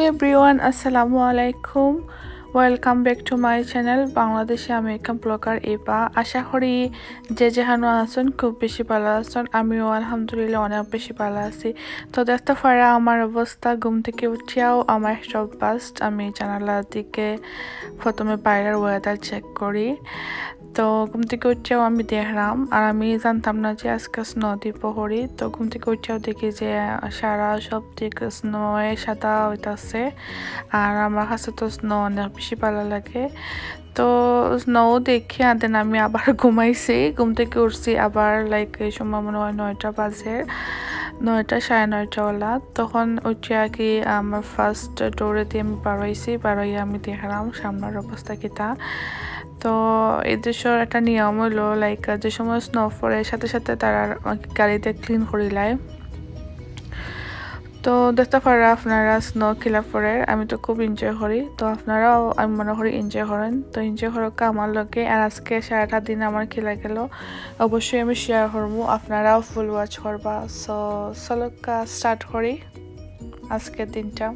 everyone, assalamu alaikum. Welcome back to my channel Bangladeshi American blogger Eba. আশা করি যে যেখানে আছেন খুব বেশি ভালো আছেন। আমিও আলহামদুলিল্লাহ অনেক বেশি ভালো আছি। তো দেখতে পারা আমার অবস্থা, ঘুম থেকে উঠিয়াও আমার সব বাস্ট। আমি জানালার দিকে প্রথমে বাইরের ওয়েদার চেক করি। তো ঘুম থেকে উঠেও আমি দেখলাম, আর আমি জানতাম না যে আজকে স্নো দিব হরি। তো ঘুম থেকে উঠেও দেখি যে সারা সব দিকে স্নোয়ে সাদা হইতাছে, আর আমার কাছে তো স্নো অনেক বেশি ভালো লাগে। তো স্নো দেখে দেন আমি আবার ঘুমাইছি। ঘুম থেকে উঠছি আবার লাইক এই সময় মনে হয় 9টা বাজে, 9টা সাড়ে 9টা ওলা। তখন উঠে আর কি আমার ফার্স্ট ডোরে দিয়ে আমি বাড়াইয়া আমি দেখলাম সামনের অবস্থা কিতা। তো এই দেশের একটা নিয়ম হইলো লাইক যে সময় স্নো পড়ে সাথে সাথে তারা গাড়িতে ক্লিন করিলায়। তো দেখতে পারা আপনারা স্নো খেলা পরে আমি তো খুব এনজয় করি। তো আপনারাও আমি মনে করি এনজয় করেন। তো এনজয় করার আমার লগে আর আজকে সারাটা দিন আমার খেলা গেল অবশ্যই আমি শেয়ার করবো, আপনারাও ফুল ওয়াচ করবা। সো চলো স্টার্ট করি আজকের দিনটা।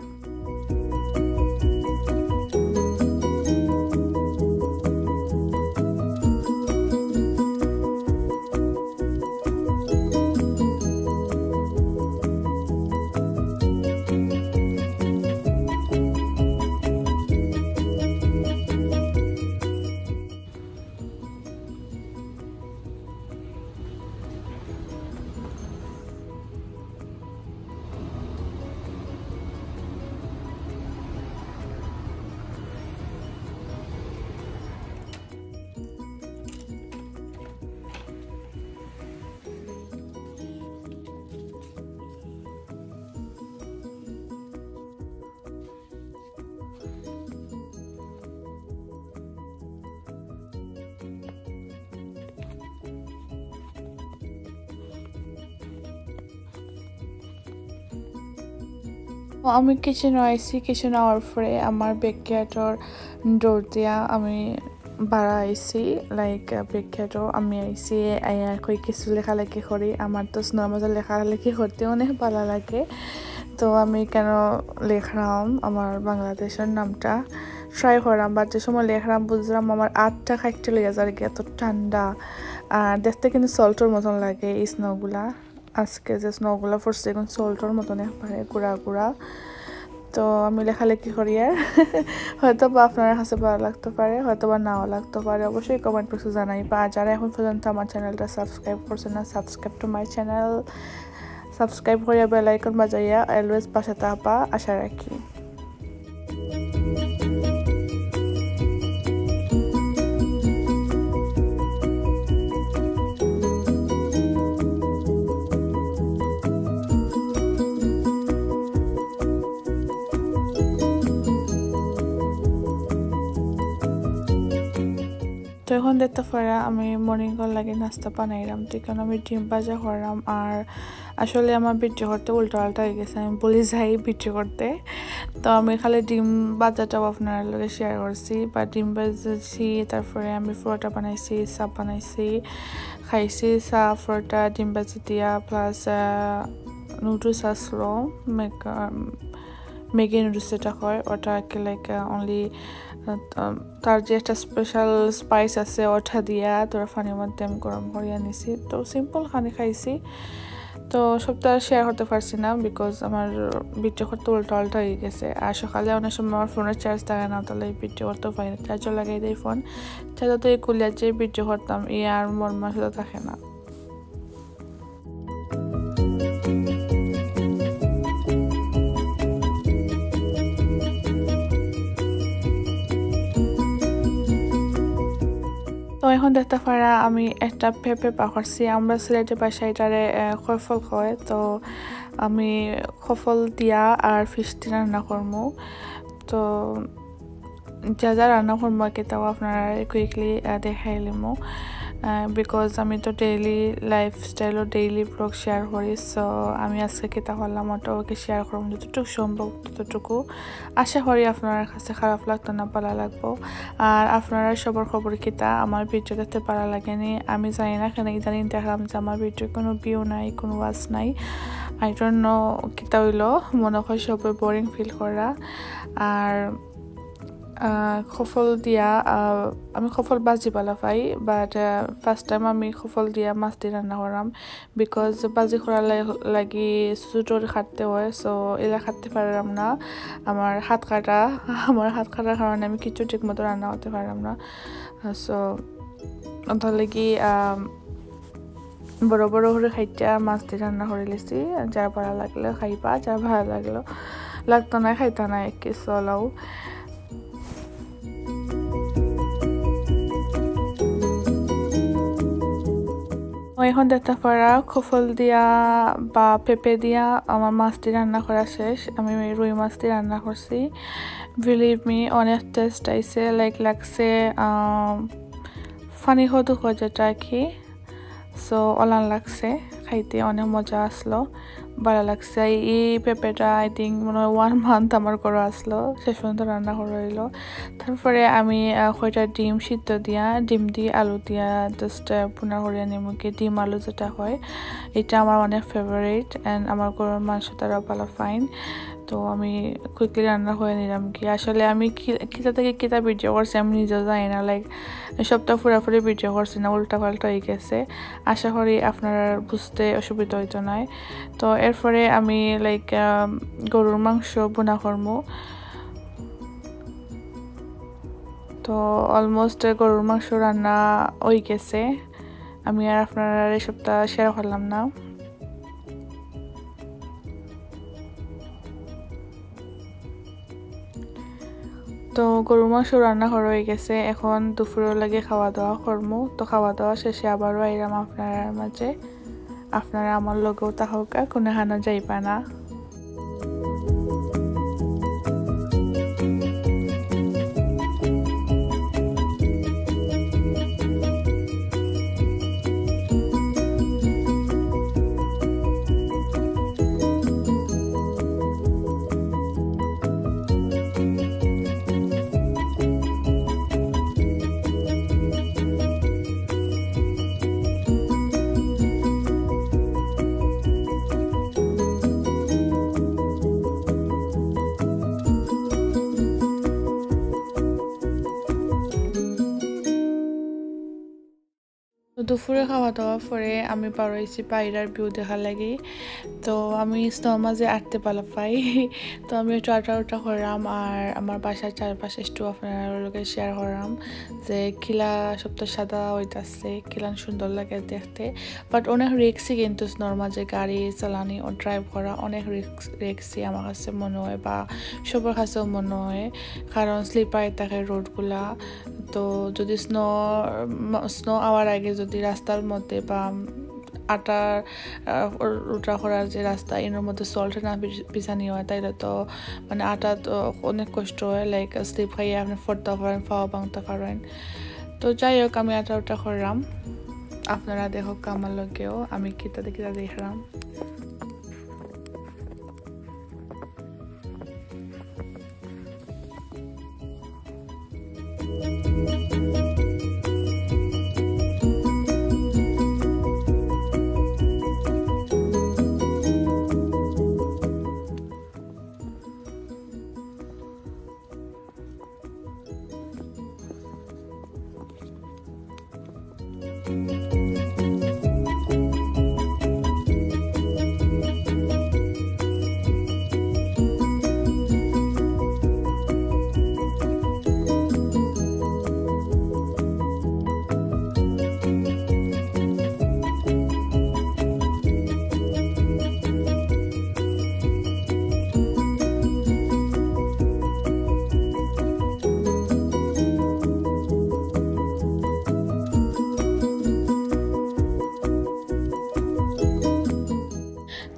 আমি কিচেনে আইসি, কিচেনে আওয়ার পরে আমার ব্যাকয়ার্ডর ডোর দিয়া আমি বাড়া আইসি। লাইক ব্যাকয়ার্ডও আমি আইসি কই কিছু লেখালেখি করি। আমার তো স্নোর মধ্যে লেখালেখি করতে অনেক ভালো লাগে। তো আমি কেন লেখলাম আমার বাংলাদেশের নামটা ট্রাই করলাম, বাট যে সময় লেখলাম বুঝলাম আমার 8টা খাইতে লেগে যায় এত ঠান্ডা। আর দেখতে কিন্তু সল্টর মতন লাগে এই স্নোগুলা। আজকে যে স্নোগুলো পড়ছে এখন সল্টর মতন একবারে গুঁড়া গুঁড়া। তো আমি লেখালেখি করি আর হয়তো বা আপনার কাছে ভালো লাগতে পারে, হয়তো বা নাও লাগতে পারে। অবশ্যই কমেন্ট বক্সে জানাই। বা যারা এখন পর্যন্ত আমার চ্যানেলটা সাবস্ক্রাইব করছে না, subscribe to my channel, subscribe করিয়া বেল আইকন বাজাইয়া অলওয়েজ পাশে থাকবা আশা রাখি। তো এখন দেখতে পারা আমি মর্নিং কল লাগে নাস্তা বানাইলাম। তো কারণ আমি ডিম ভাজা করলাম। আর আসলে আমার ভিডিও করতে উল্টো পাল্টা হয়ে গেছে, আমি বলে যাই ভিডিও করতে। তো আমি খালি ডিম ভাজাটাও আপনার লগে শেয়ার করছি, বা ডিম ভাজছি। তারপরে আমি পরোটা বানাইছি, চা বানাইছি, খাইছি। চা পরোটা ডিম ভাজি দিয়া প্লাস নুডলস আসলো, ম্যাগি নুডলস যেটা হয় ওটা আর কি লাইক অনলি তার যে একটা স্পেশাল স্পাইস আছে ওটা দিয়া তোরা পানির মধ্যে আমি গরম করিয়া নিছি। তো সিম্পল খানি খাইছি। তো সবটা শেয়ার করতে পারছি না বিকজ আমার ভিডিও করতে উল্টো পাল্টা হয়ে গেছে। আর সকালে অনেক সময় আমার ফোনের চার্জ থাকে না, তাহলে ভিডিও করতেও পারি না। চার্জও লাগাই দেয় ফোন, চার্জার তো এই কুলিয়া যে ভিডিও করতাম আর মন মাসে থাকে না। তো এখন দেখতে পারা আমি একটা পেঁপে পাকড়ছি। আমরা সিলেটের বাসায় এটারে খফল কয়। তো আমি খফল দিয়া আর ফিশ দিয়ে রান্না করবো। তো যা যা রান্না করবো তাও আপনারা কুইকলি দেখাইলামো বিকজ আমি তো ডেইলি লাইফস্টাইলও ডেইলি ব্লগ শেয়ার করি। সো আমি আজকে কিতা করলাম ওটা ওকে শেয়ার করবো যতটুকু সম্ভব ততটুকু। আশা করি আপনার কাছে খারাপ লাগতো না, ভালো লাগবো। আর আপনারা সবার খবর কিতা আমার ভিডিও দেখতে ভালো লাগেনি আমি জানি না, কেন ইদানিং দেখলাম যে আমার ভিডিও কোনো ভিউ নাই, কোনো ওয়াচ নাই। I don't know কিতা হইলো মনে হয় সবে বোরিং ফিল করা আর খফল দিয়া আমি খফল বাজি পালা পাই বাট ফার্স্ট টাইম আমি খফল দিয়া মাছ দিয়ে রান্না করাম বিকজ বাজি করার লাগি সুটোর খাটতে হয় সো এলা খাটতে পারলাম না আমার হাত কাটার কারণে আমি কিছু ঠিক মতো রান্না করতে পারলাম না সো তার লাগি বড় বড় করে খাইটা মাছ দিয়ে রান্না করে লেছি যার ভালো লাগলে খাইবা যার ভালো লাগতো না খাইতা না একে চলাও এখন দেখতে পারা খফল দিয়া বা পেঁপে দিয়া আমার মাছ দিয়ে রান্না করা শেষ আমি রুই মাছ দিয়ে রান্না করছি বিলিভ মি অনেক টেস্ট আইছে লাগছে ফানি হদু যেটা কি সো অলান লাগছে খাইতে অনেক মজা আসলো ভালো লাগছে এই পেঁপেটা আই থিঙ্ক মনে হয় 1 মান্থ আমার করে আসলো শেষ পর্যন্ত রান্না করে রইলো তারপরে আমি কয়টা ডিম সিদ্ধ দিয়া ডিম দিয়ে আলু দিয়া জাস্ট পুনা করে নিমুকে ডিম আলু যেটা হয় এটা আমার অনেক ফেভারিট অ্যান্ড আমার গরুর মাংস তারা ভালো ফাইন তো আমি কুইকলি রান্না করে নিলাম কি আসলে আমি কিতা থেকে কিতা ভিডিও করছি আমি নিজেও জানি না লাইক সবটা পুরাপুরি ভিডিও করছি না উল্টা পাল্টা হয়ে গেছে আশা করি আপনারা বুঝতে অসুবিধা হইতো নয় তো এরপরে আমি লাইক গরুর মাংস বোনা করবো তো অলমোস্ট গরুর মাংস রান্না হয়ে গেছে আমি আর আপনারা এই সপ্তাহ শেয়ার করলাম না তো গরুর মাংস রান্না করা হয়ে গেছে এখন দুপুরের লাগে খাওয়া দাওয়া করবো তো খাওয়া দাওয়া শেষে আবারও আইলাম আপনার মাঝে আপনারা আমার লগেও তাহকা কোনো হানো যাইবা না দুপুরে খাওয়া দাওয়া পরে আমি পারছি বাইরের ভিউ দেখার লাগি তো আমি স্নোর মাঝে আটতে পালা পাই তো আমি একটু আটা করলাম আর আমার বাসার চারপাশে একটু আপনার লোকে শেয়ার করলাম যে কিলা সবটা সাদা হইতাছে কিলান সুন্দর লাগে দেখতে বাট অনেক রিক্সি কিন্তু স্নোর মাঝে গাড়ি চালানি ও ড্রাইভ করা অনেক রিক্সি আমার কাছে মনে হয় বা সবার কাছেও মনে হয় কারণ স্লিপার থাকে রোডগুলা তো যদি স্নো আওয়ার আগে যদি রাস্তার মধ্যে বা আটার রুটা করার যে রাস্তা এর মধ্যে সল্ট না বিছানি হয় তাইলে তো মানে আটা তো অনেক কষ্ট হয় লাইক স্লিপ খাইয়ে আপনি ফোরতে পারেন ফাওয়া ভাঙতে পারেন তো যাই হোক আমি আটা রুটা করলাম আপনারা দেখো আমার লগেও আমি কিতা দেখলাম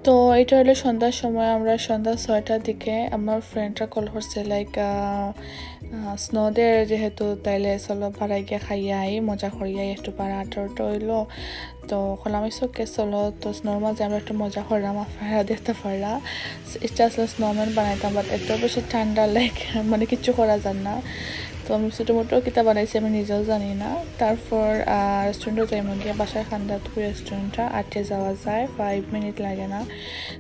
তো এটা হলো সন্ধ্যার সময় আমরা সন্ধ্যা 6টার দিকে আমার ফ্রেন্ডরা কল করছে লাইক স্নোদের যেহেতু তাইলে চলো পাড়াই গিয়ে খাইয়া আই মজা করিয়াই একটু পাড়া আঠারোটা হইলো তো আমি চোখে চলো তো স্নোর মাঝে আমরা একটু মজা করলাম আপনারা দেখতে পারলা ইচ্ছা আসলে স্নোম্যান বানাইতাম বাট এত বেশি ঠান্ডা লাইক মানে কিচ্ছু করা যায় না তো আমি ছোটো মোটো কিতা বানাইছি আমি নিজেও জানি না তারপর রেস্টুরেন্টে যাই গিয়ে বাসায় খান্দাতুর রেস্টুরেন্টটা আটে যাওয়া যায় 5 মিনিট লাগে না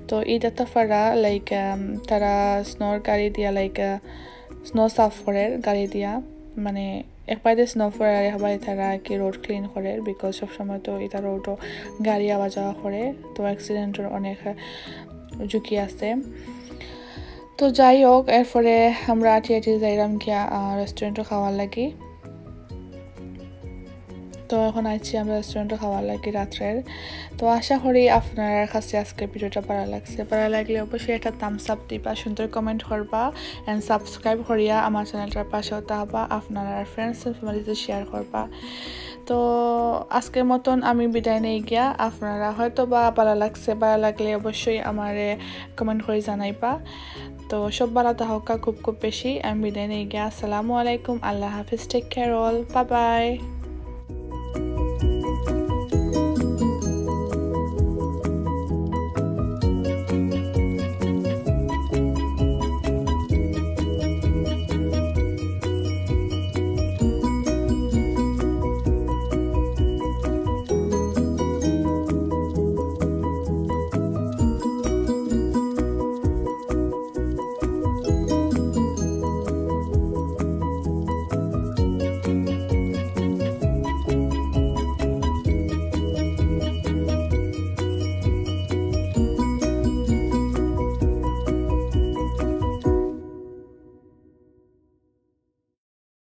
তো এটা ফারা লাইক তারা স্নোর গাড়ি দিয়া লাইক স্নো সাফ করে গাড়ি দিয়া মানে একবারে স্নো ফরে হবাই তারা কি রোড ক্লিন করে বিকজ সব সময় তো এটা রোডও গাড়ি আওয়া যাওয়া করে তো অ্যাক্সিডেন্টের অনেক ঝুঁকি আছে তো যাই হোক এরপরে আমরা আটি যাইলাম গিয়া রেস্টুরেন্টে খাওয়ার লাগি তো এখন আইছি আমরা রেস্টুরেন্টে খাওয়ার লাগি রাত্রের তো আশা করি আপনার কাছে আজকে ভিডিওটা ভালো লাগছে ভালো লাগলে অবশ্যই একটা থামস আপ দিবা সুন্দর কমেন্ট করবা এন্ড সাবস্ক্রাইব করিয়া আমার চ্যানেলটার পাশে থাকবা আপনার ফ্রেন্ডস এন্ড ফ্যামিলিতে শেয়ার করবা তো আজকের মতন আমি বিদায় নেই গিয়া আপনারা হয়তো বা ভালো লাগছে ভালো লাগলে অবশ্যই আমারে কমেন্ট করে জানাইবা তো সব ভালো থাকা খুব বেশি আমি বিদায় নেই গিয়া আসসালামু আলাইকুম আল্লাহ হাফিজ take care all bye by